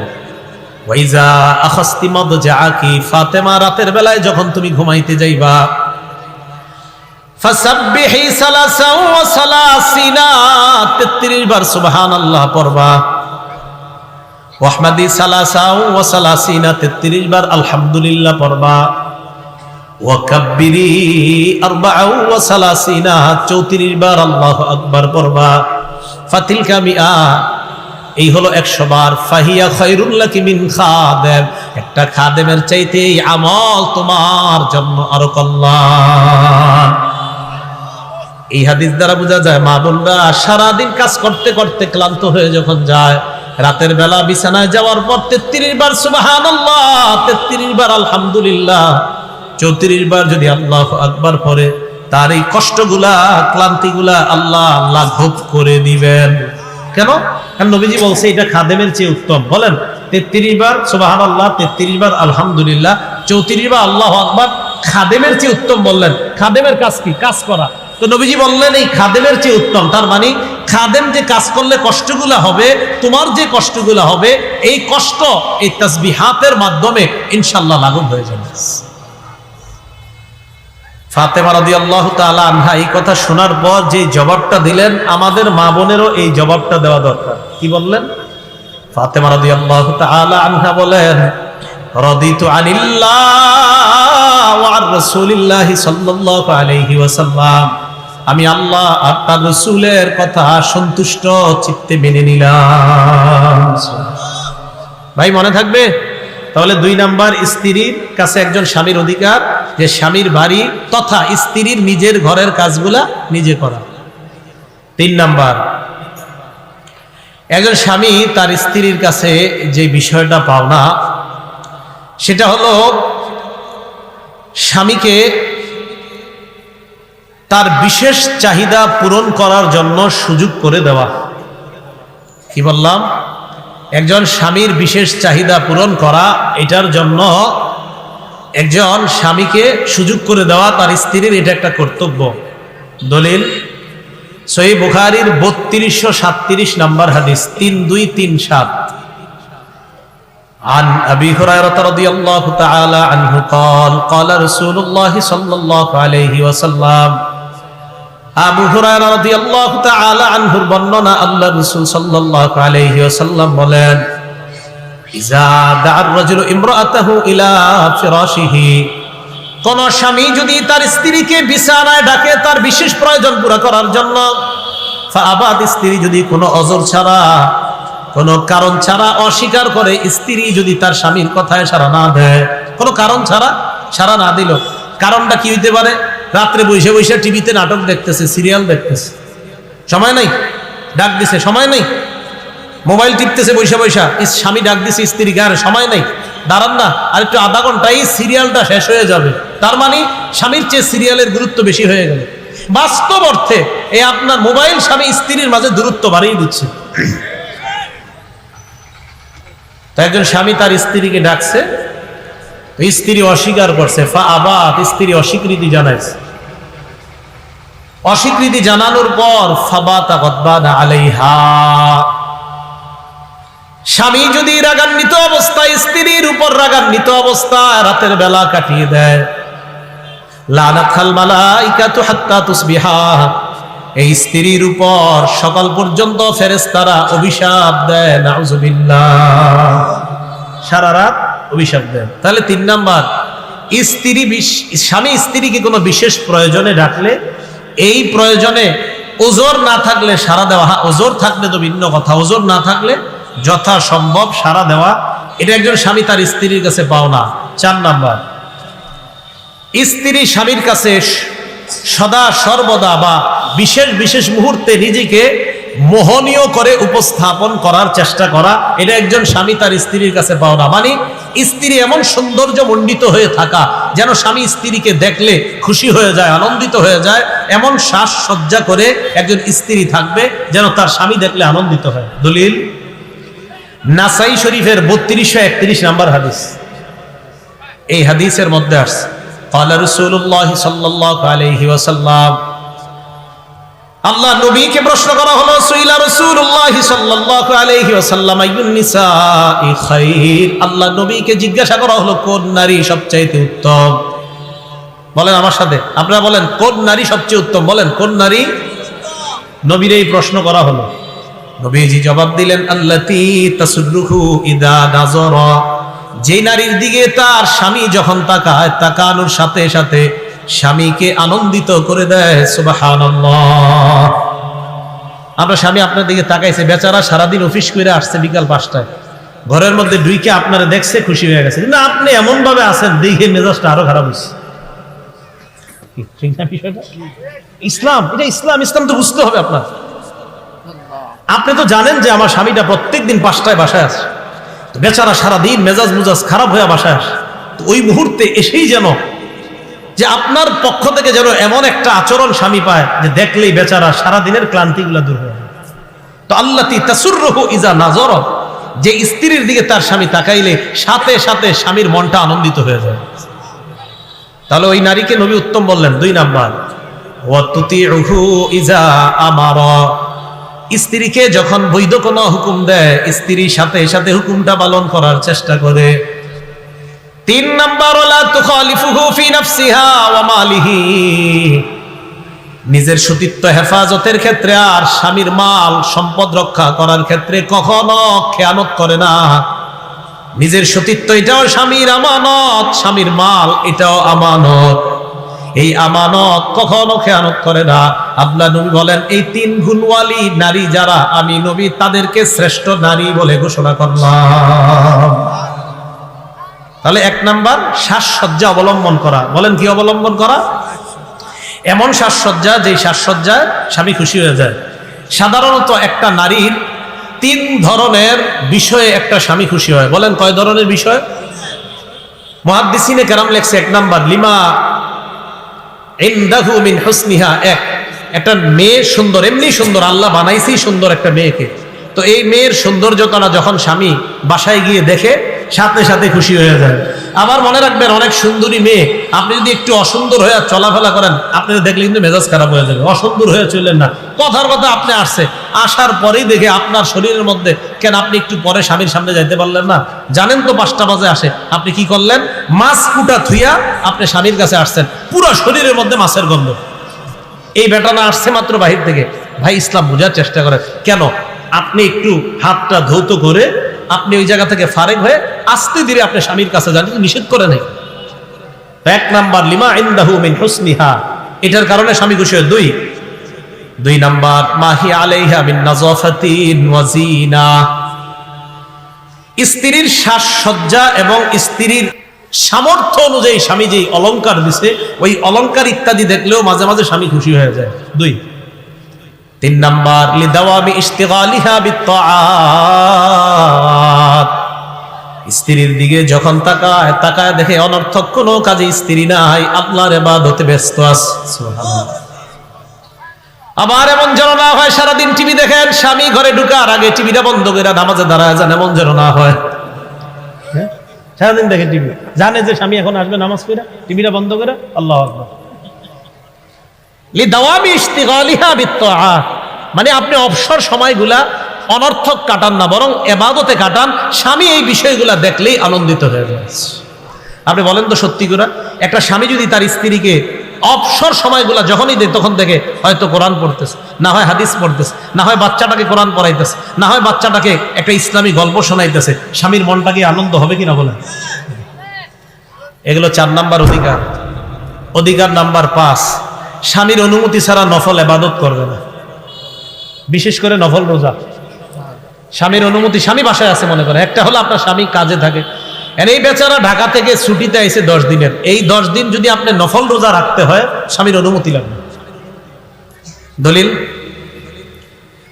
ওয়াইজা আখাস্তি মাদজাকি, ফাতেমা রাতের বেলায় যখন তুমি ঘুমাইতে যাইবা, ফাসাব্বিহি সালাসা ওয়া সালাসিনা, 33 বার সুবহানাল্লাহ পড়বা। ওয়াহমাদি সালাসা ওয়া সালাসিনা, 33 বার আলহামদুলিল্লাহ পড়বা। ওয়া কাব্বিরি আরবাআ ওয়া সালাসিনা, 34 বার আল্লাহু আকবার পড়বা। ফাতিলকা মিআ, এই হলো 100 বার। ফাহিয়া খায়রুল লাকি মিন খাদেম, একটা খাদেমের চাইতে এই আমল তোমার জন্য আরো কল্যাণ। এই হাদিস দ্বারা বোঝা যায় মা বোনরা সারাদিন কাজ করতে করতে ক্লান্ত হয়ে যখন যায়, রাতের বেলা বিছানায় যাওয়ার পর 33 বার সুবহানাল্লাহ, 33 বার আলহামদুলিল্লাহ, 34 বার যদি আল্লাহু আকবার পড়ে, তার এই কষ্টগুলা ক্লান্তিগুলা আল্লাহ লাঘব করে দিবেন। কেন? কারণ নবীজি বলছে এটা খাদেমের চেয়ে উত্তম। বলেন 33 বার সুবহানাল্লাহ, 33 বার আলহামদুলিল্লাহ, 34 বার আল্লাহু আকবার খাদেমের চেয়ে উত্তম বললেন। খাদেমের কাজ কি? কাজ করা। তো নবীজি বললেন এই খাদেমের চেয়ে উত্তম, তার মানে খাদেম যে কাজ করলে কষ্টগুলা হবে, তোমার যে কষ্টগুলা হবে, এই কষ্ট এই তাসবিহাতের মাধ্যমে ইনশাআল্লাহ লাঘব হয়ে যাবে। ফাতেমা রাদিয়াল্লাহু তাআলা আনহা এই কথা শোনার পর যে জবাবটা দিলেন, আমাদের মা বোনেরও এই জবাবটা দেওয়া দরকার। কি বললেন? ফাতেমা রাদিয়াল্লাহু তাআলা আনহা বলেন, রাদিতু আনিল্লাহ ওয়া আর রাসূলিল্লাহি সাল্লাল্লাহু আলাইহি ওয়াসাল্লাম, আমি আল্লাহ আর তার রাসূলের কথা সন্তুষ্ট চিত্তে মেনে নিলাম। ভাই মনে থাকবে? তাহলে 2 নাম্বার, স্ত্রীর কাছে একজন স্বামীর অধিকার যে স্বামীর বাড়ি তথা স্ত্রীর নিজের ঘরের কাজগুলা নিজে করা। 3 নাম্বার, একজন স্বামী তার স্ত্রীর কাছে যে বিষয়টা পাওনা, সেটা হলো স্বামীকে তার বিশেষ চাহিদা পূরণ করার জন্য সুযোগ করে দেওয়া। কি বললাম? একজন স্বামীর বিশেষ চাহিদা পূরণ করা, এটার জন্য একজন স্বামীকে সুযোগ করে দেওয়া তার স্ত্রীর, এটা একটা কর্তব্য। দলিল সহিহ বুখারীর 3237 নম্বর হাদিস, 3237। عن أبي هريرة رضي الله تعالى عنه قال قال رسول الله صلى الله عليه وسلم, আবু হুরায়রা রাদিয়াল্লাহু তাআলা আনহুর বর্ণনা, আল্লাহর রাসূল সাল্লাল্লাহু আলাইহি ওয়াসাল্লাম বলেন, ইজা দা'আর রাজুলু ইমরাআতাহু ইলা ফিরাশিহি, কোন স্বামী যদি তার স্ত্রীকে বিছানায় ডাকে তার বিশেষ প্রয়োজন পুরো করার জন্য, ফাআবাদ, স্ত্রী যদি কোনো অজর ছাড়া, কোনো কারণ ছাড়া অস্বীকার করে, স্ত্রী যদি তার স্বামীর কথায় সাড়া না দেয়, কোনো কারণ ছাড়া সাড়া না দিল, কারণটা কি হইতে পারে? রাত্রে বসে বসে টিভিতে নাটক দেখতেছে, সিরিয়াল দেখতেছে, সময় নাই, ডাক দিছে সময় নাই, মোবাইল টিপতেছে বৈশা বৈশা, স্বামী ডাক দিছে স্ত্রী, গায়ে সময় নাই, দাঁড়ান না, আর একটু আধা ঘন্টায় সিরিয়ালটা শেষ হয়ে যাবে। তার মানে স্বামীর চেয়ে সিরিয়ালের গুরুত্ব বেশি হয়ে গেল। বাস্তব অর্থে এই আপনার মোবাইল স্বামী স্ত্রীর মাঝে দূরত্ব বাড়িয়ে দিচ্ছে। তো একজন স্বামী তার স্ত্রীকে ডাকছে, স্ত্রী অস্বীকার করছে, স্ত্রী অস্বীকৃতি জানাইছে। অস্বীকৃতি জানানোর পর ফাবাতা গদবানা আলাইহা, স্বামী যদি রাগান্বিত অবস্থায় স্ত্রীর উপর রাগান্বিত অবস্থায় রাতের বেলা কাটিয়ে দেয়, লানাতাল মালাইকাতু হাত্তা তুসবিহা, এই স্ত্রীর উপর সকাল পর্যন্ত ফেরেশতারা অভিশাপ দেয়, নাউযুবিল্লাহ, সারা রাত অভিশাপ দেয়। তাহলে 3 নাম্বার, স্বামী স্ত্রীকে কোনো বিশেষ প্রয়োজনে ডাকলে, এই প্রয়োজনে ওজোর না থাকলে সারা দেওয়া, ওজোর থাকলে তো ভিন্ন কথা, ওজোর না থাকলে যথাসম্ভব সারা দেওয়া, এটা একজন স্বামী তার স্ত্রীর কাছে পাওনা। 4 নাম্বার, স্ত্রী স্বামীর কাছে সদা সর্বদা বা বিশেষ বিশেষ মুহূর্তে নিজেকে মোহনীয় করে উপস্থাপন করার চেষ্টা করা, এটা একজন স্বামী তার স্ত্রীর কাছে পাওনা। মানে স্ত্রী এমন সৌন্দর্য মণ্ডিত হয়ে থাকা যেন স্বামী স্ত্রীকে দেখলে খুশি হয়ে যায়, আনন্দিত হয়ে যায়, এমন সাজসজ্জা করে একজন স্ত্রী থাকবে যেন তার স্বামী দেখলে আনন্দিত হয়। দলিল নাসাই শরীফের 3231 নাম্বার হাদিস। এই হাদিসের মধ্যে আসছে, ক্বালা রাসূলুল্লাহ সাল্লাল্লাহু আলাইহি ওয়াসাল্লাম, আল্লাহ নবীকে প্রশ্ন করা হলো, সুইলা রাসূলুল্লাহ সাল্লাল্লাহু আলাইহি ওয়াসাল্লাম আইয়ুন নিসাই খায়র, আল্লাহ নবীকে জিজ্ঞাসা করা হলো কোন নারী সবচাইতে উত্তম। বলেন আমার সাথে, আপনারা বলেন কোন নারী সবচেয়ে উত্তম, বলেন কোন নারী। নবীর এই প্রশ্ন করা হলো, নবীজি জবাব দিলেন, আল্লাতী তাসুররুহু ইদা নাযারা, যে নারীর দিকে তার স্বামী যখন তাকায়, তাকানোর সাথে সাথে স্বামীকে আনন্দিত করে দেয়। সুবহানাল্লাহ। আমরা স্বামী আপনার দিকে তাকাইছে, বেচারা সারাদিন অফিস করে আসছে, বিকাল 5টায় ঘরের মধ্যে ঢুইকে আপনারা দেখছে, খুশি হয়ে গেছে, কিন্তু আপনি এমন ভাবে আছেন দেখে মেজাজটা আরো খারাপ হচ্ছে। ইসলাম, এটা ইসলাম, ইসলাম তো বুঝতে হবে আপনার। আপনি তো জানেন যে আমার স্বামীটা প্রত্যেকদিন 5টায় বাসায় আসে, বেচারা সারাদিন মেজাজ মুজাজ খারাপ হয়ে বাসায় আসে, তো ওই মুহূর্তে এসেই যেন যে আপনার পক্ষ থেকে যেন এমন একটা আচরণ স্বামী পায় যে দেখলেই বেচারা সারাদিনের ক্লান্তিগুলা দূর হয়ে যায়। তো আল্লাতী তাসুররুহু ইযা নাযারা, যে স্ত্রীর দিকে তার স্বামী তাকাইলে সাথে সাথে স্বামীর মনটা আনন্দিত হয়ে যায়। তাহলে ওই নারীকে নবী উত্তম বললেন। 2 নাম্বার, ওয়া তুতিউহু ইযা আমারা, স্ত্রীকে যখন বৈধ কোনো হুকুম দেয় স্ত্রীর সাথে সাথে হুকুমটা পালন করার চেষ্টা করে। 3 নাম্বার, ওয়ালা তুখালিফুহু ফি নাফসিহা ওয়া মালিহি, নিজের সতীত্ব হেফাজতের ক্ষেত্রে আর স্বামীর মাল সম্পদ রক্ষা করার ক্ষেত্রে কখনো খেয়ানত করে না। নিজের সতীত্ব এটাও স্বামীর আমানত, স্বামীর মাল এটাও আমানত, এই আমানত কখনো খেয়ানত করে না। আল্লাহ নবী বলেন, এই 3 গুণওয়ালী নারী যারা, আমি নবী তাদেরকে শ্রেষ্ঠ নারী বলে ঘোষণা করলাম। তাহলে 1 নাম্বার, সাজসজ্জা অবলম্বন করা। বলেন কি অবলম্বন করা? এমন সাজসজ্জা যে সাজসজ্জায় স্বামী খুশি হয়ে যায়। সাধারণত একটা নারীর 3 ধরনের বিষয়ে একটা স্বামী খুশি হয়। বলেন কয় ধরনের বিষয়? মুহাদ্দিসিনে কেরাম লেখছে, 1 নাম্বার, লিমা ইনদাহু মিন হুসনিহা, একটা মেয়ে সুন্দর, এমনি সুন্দর, আল্লাহ বানাইছেই সুন্দর একটা মেয়েকে, তো এই মেয়ের সৌন্দর্যতা যখন স্বামী বাসায় গিয়ে দেখে সাথে সাথে খুশি হয়ে যায়। আবার মনে রাখবেন, অনেক সুন্দরী মেয়ে আপনি যদি একটু অসুন্দর হয়ে চলাফেরা করেন, আপনি দেখলে কিন্তু মেজাজ খারাপ হয়ে যাবে। অসুন্দর হয়ে চললেন না, কথার কথা আপনি আসছে, আসার পরেই দেখে আপনার শরীরের মধ্যে, কেন আপনি একটু পরে স্বামীর সামনে যাইতে পারলেন না? জানেন তো 5টা বাজে আসে, আপনি কি করলেন? মাছ কুটা থুইয়া আপনি স্বামীর কাছে আসছেন, পুরো শরীরের মধ্যে মাছের গন্ধ। এই বেটানা আসছে মাত্র বাহির থেকে। ভাই, ইসলাম বোঝার চেষ্টা করে, কেন আপনি একটু হাতটা ধৌত করে আপনি ওই জায়গা থেকে ফারেক হয়ে আস্তে ধীরে আপনি স্বামীর কাছে যান, নিষেধ করে নাই। 1 নাম্বার, লিমা ইনদাহু মিন হুসনিহা, এটার কারণে স্বামী খুশি হয়। 2 নাম্বার, মাহি আলাইহা মিন নাযাফাতিন ওয়া জিনা, স্ত্রীর সাজসজ্জা এবং স্ত্রীর সামর্থ্য অনুযায়ী স্বামী যেই অলংকার দিছে, ওই অলংকার ইত্যাদি দেখলেও মাঝে মাঝে স্বামী খুশি হয়ে যায়। 2 তিন নাম্বার লিদাওয়ামি ইশতিগালিহা বিত্তাআত, স্ত্রীর দিকে যখন তাকায় দেখে অনর্থক কোনো কাজে স্ত্রী নাই, আল্লাহর ইবাদতে ব্যস্ত আছে। সুবহানাল্লাহ। আবার এমন যেন না হয় সারাদিন টিভি দেখেন, স্বামী ঘরে ঢুকার আগে টিভিটা বন্ধ করে নামাজে দাঁড়ায় যান, এমন যেন না হয়। সারাদিন দেখে টিভি, জানে যে স্বামী এখন আসবে নামাজ পড়ে, টিভিটা বন্ধ করে আল্লাহু আকবার। লিদাওয়ামি ইশতিগালিহা বিত্তাআত, মানে আপনি অবসর সময়গুলা অনর্থক কাটান না, বরং ইবাদতে কাটান। স্বামী এই বিষয়গুলা দেখলেই আনন্দিত হয়ে যায়। আপনি বলেন তো সত্যি করে, একটা স্বামী যদি তার স্ত্রীকে অবসর সময়গুলা যখনই দেয় তখন থেকে হয়তো কোরআন পড়তেছে, না হয় হাদিস পড়তেছে, না হয় বাচ্চাটাকে কোরআন পড়াইতেছে, না হয় বাচ্চাটাকে একটা ইসলামী গল্প শোনাইতেছে, স্বামীর মনটা কি আনন্দ হবে কিনা বলেন? এগুলো 4 নাম্বার অধিকার। অধিকার নাম্বার 5, স্বামীর অনুমতি ছাড়া নফল ইবাদত করবে না, বিশেষ করে নফল রোজা। স্বামীর অনুমতি, স্বামী বাসায় আছে মনে করে, একটা হলো আপনার স্বামী কাজে থাকে, এই বেচারা ঢাকা থেকে ছুটিতে আইছে 10 দিনের, এই 10 দিন যদি আপনি নফল রোজা রাখতে হয় স্বামীর অনুমতি লাগবে। দলিল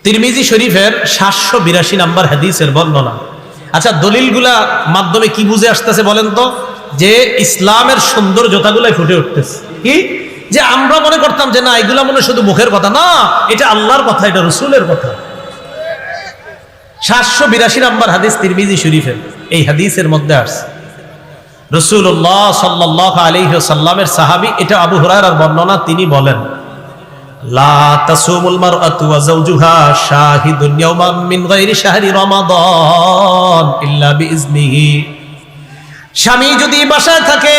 তিরমিজি শরীফের 782 নাম্বার হাদিসের বর্ণনা। আচ্ছা, দলিলগুলা মাধ্যমে কি বুঝে আসতেছে বলেন তো? যে ইসলামের সৌন্দর্যতাগুলাই ফুটে উঠতেছে। কি যে আমরা মনে করতাম যে না এগুলা মনে শুধু মুখের কথা, না, এটা আল্লাহর কথা, এটা রাসূলের কথা। 782 নাম্বার হাদিস তিরমিজি শরীফের। এই হাদিসের মধ্যে আসছে রাসূলুল্লাহ সাল্লাল্লাহু আলাইহি ওয়াসাল্লামের সাহাবী, এটা আবু হুরায়রার বর্ণনা, তিনি বলেন লা তাসুমুল মারআতু ওয়া যাওজুহা শাহিদুন ইয়াওমান মিন গায়রি শাহরি রমাদান ইল্লা বিইজনিহি। স্বামী যদি বাসায় থাকে,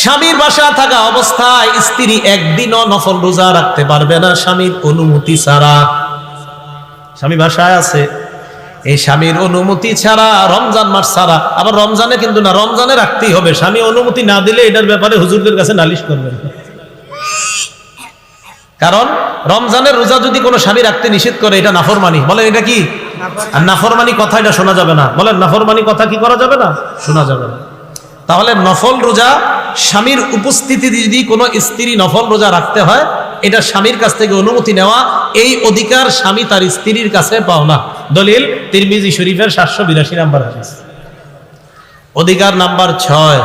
স্বামীর বাসায় থাকা অবস্থায় স্ত্রী একদিনও নফল রোজা রাখতে পারবে না স্বামীর অনুমতি ছাড়া। স্বামী বাসায় আছে, এই স্বামীর অনুমতি ছাড়া, রমজান মাস ছাড়া, আবার রমজানে কিন্তু না, রমজানে রাখতেই হবে, স্বামী অনুমতি না দিলে এটার ব্যাপারে হুজুরদের কাছে নালিশ করবেন। কারণ রমজানের রোজা যদি কোনো স্বামী রাখতে নিষেধ করে এটা নাফরমানি। বলেন এটা কি? আর নাফরমানি কথা এটা শোনা যাবে না। বলেন নাফরমানি কথা কি করা যাবে না? শোনা যাবে না। তাহলে নফল রোজা, স্বামীর উপস্থিতিতে যদি কোনো স্ত্রী নফল রোজা রাখতে হয়, এটা স্বামীর কাছ থেকে অনুমতি নেওয়া, এই অধিকার স্বামী তার স্ত্রীর কাছে পাও না। দলিল তিরমিজি শরীফের 782 নাম্বার হাদিস। অধিকার নাম্বার 6,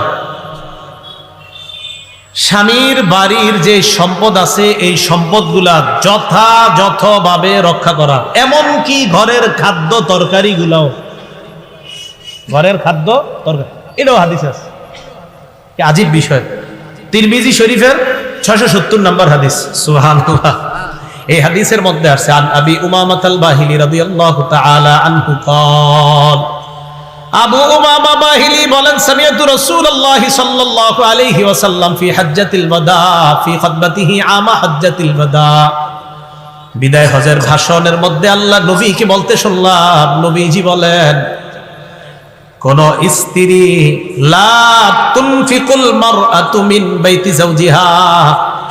স্বামীর বাড়ির যে সম্পদ আছে এই সম্পদগুলা যথাযথভাবে রক্ষা করা, এমনকি ঘরের খাদ্য তরকারি গুলাও, ঘরের খাদ্য তরকারি, এটাও হাদিস আছে। আজীব বিষয়, তিরমিজি শরীফের 670 নাম্বার হাদিস। সুবহানাল্লাহ। এই হাদিসের মধ্যে আছে আন আবি উমামাতাল বাহিলি রাদিয়াল্লাহু তাআলা আনহু قال, আবু উমামা বাহিলি বলেন সামিআতু রাসূলুল্লাহ সাল্লাল্লাহু আলাইহি ওয়াসাল্লাম ফি হাজ্জাতিল ওয়াদা ফি খুতবাতিহি আমা হাজ্জাতিল ওয়াদা। বিদায় হজের ভাষণের মধ্যে আল্লাহ নবীকে বলতে শুনলাম, নবীজি বলেন কোন স্ত্রী লা তুনফিকুল মারআতু মিন বাইতি যাওজিহা,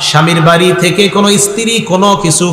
স্বামীর বাড়ি থেকে কোন স্ত্রী কোনো কিছু